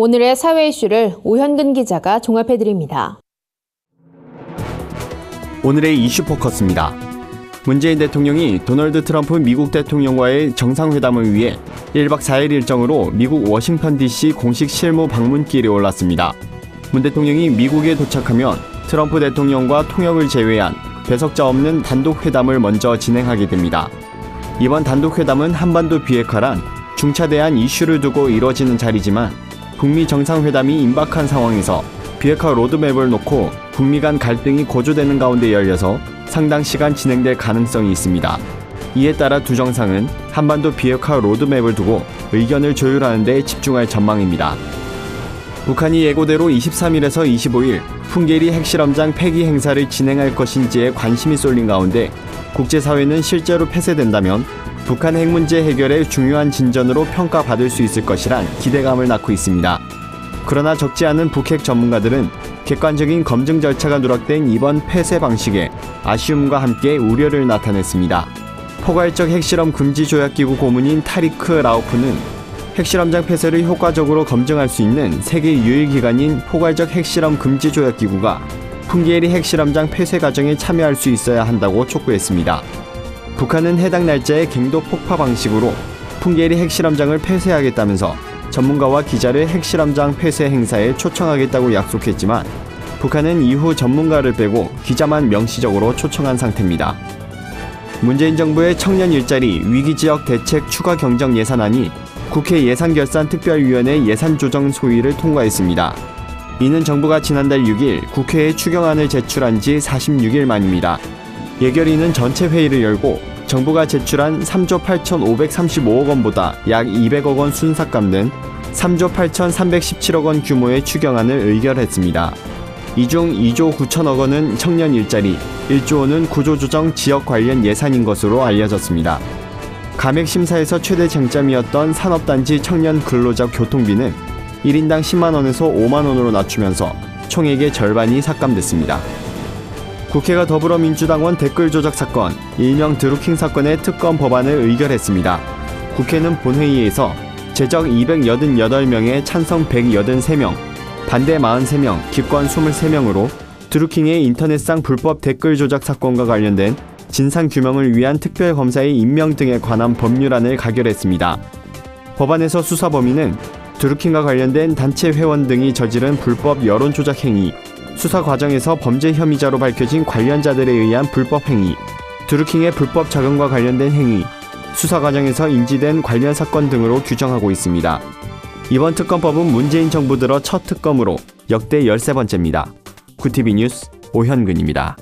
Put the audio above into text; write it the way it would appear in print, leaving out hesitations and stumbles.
오늘의 사회 이슈를 오현근 기자가 종합해드립니다. 오늘의 이슈 포커스입니다. 문재인 대통령이 도널드 트럼프 미국 대통령과의 정상회담을 위해 1박 4일 일정으로 미국 워싱턴 DC 공식 실무 방문길에 올랐습니다. 문 대통령이 미국에 도착하면 트럼프 대통령과 통역을 제외한 배석자 없는 단독 회담을 먼저 진행하게 됩니다. 이번 단독 회담은 한반도 비핵화란 중차대한 이슈를 두고 이뤄지는 자리지만 북미 정상회담이 임박한 상황에서 비핵화 로드맵을 놓고 북미 간 갈등이 고조되는 가운데 열려서 상당 시간 진행될 가능성이 있습니다. 이에 따라 두 정상은 한반도 비핵화 로드맵을 두고 의견을 조율하는 데 집중할 전망입니다. 북한이 예고대로 23일에서 25일 풍계리 핵실험장 폐기 행사를 진행할 것인지에 관심이 쏠린 가운데 국제사회는 실제로 폐쇄된다면 북한 핵 문제 해결의 중요한 진전으로 평가받을 수 있을 것이란 기대감을 낳고 있습니다. 그러나 적지 않은 북핵 전문가들은 객관적인 검증 절차가 누락된 이번 폐쇄 방식에 아쉬움과 함께 우려를 나타냈습니다. 포괄적 핵실험 금지 조약기구 고문인 타리크 라우프는 핵실험장 폐쇄를 효과적으로 검증할 수 있는 세계 유일 기관인 포괄적 핵실험 금지 조약기구가 풍계리 핵실험장 폐쇄 과정에 참여할 수 있어야 한다고 촉구했습니다. 북한은 해당 날짜에 갱도 폭파 방식으로 풍계리 핵실험장을 폐쇄하겠다면서 전문가와 기자를 핵실험장 폐쇄 행사에 초청하겠다고 약속했지만 북한은 이후 전문가를 빼고 기자만 명시적으로 초청한 상태입니다. 문재인 정부의 청년 일자리 위기지역 대책 추가 경정 예산안이 국회 예산결산특별위원회 예산조정 소위를 통과했습니다. 이는 정부가 지난달 6일 국회에 추경안을 제출한 지 46일 만입니다. 예결위는 전체 회의를 열고 정부가 제출한 3조 8,535억 원보다 약 200억 원 순삭감된 3조 8,317억 원 규모의 추경안을 의결했습니다. 이 중 2조 9천억 원은 청년 일자리, 1조 원은 구조조정 지역 관련 예산인 것으로 알려졌습니다. 감액 심사에서 최대 쟁점이었던 산업단지 청년 근로자 교통비는 1인당 10만 원에서 5만 원으로 낮추면서 총액의 절반이 삭감됐습니다. 국회가 더불어민주당원 댓글 조작 사건, 일명 드루킹 사건의 특검 법안을 의결했습니다. 국회는 본회의에서 제적 288명에 찬성 183명, 반대 43명, 기권 23명으로 드루킹의 인터넷상 불법 댓글 조작 사건과 관련된 진상규명을 위한 특별검사의 임명 등에 관한 법률안을 가결했습니다. 법안에서 수사 범위는 드루킹과 관련된 단체 회원 등이 저지른 불법 여론조작 행위, 수사 과정에서 범죄 혐의자로 밝혀진 관련자들에 의한 불법 행위, 드루킹의 불법 자금과 관련된 행위, 수사 과정에서 인지된 관련 사건 등으로 규정하고 있습니다. 이번 특검법은 문재인 정부 들어 첫 특검으로 역대 13번째입니다. 구티비 뉴스 오현근입니다.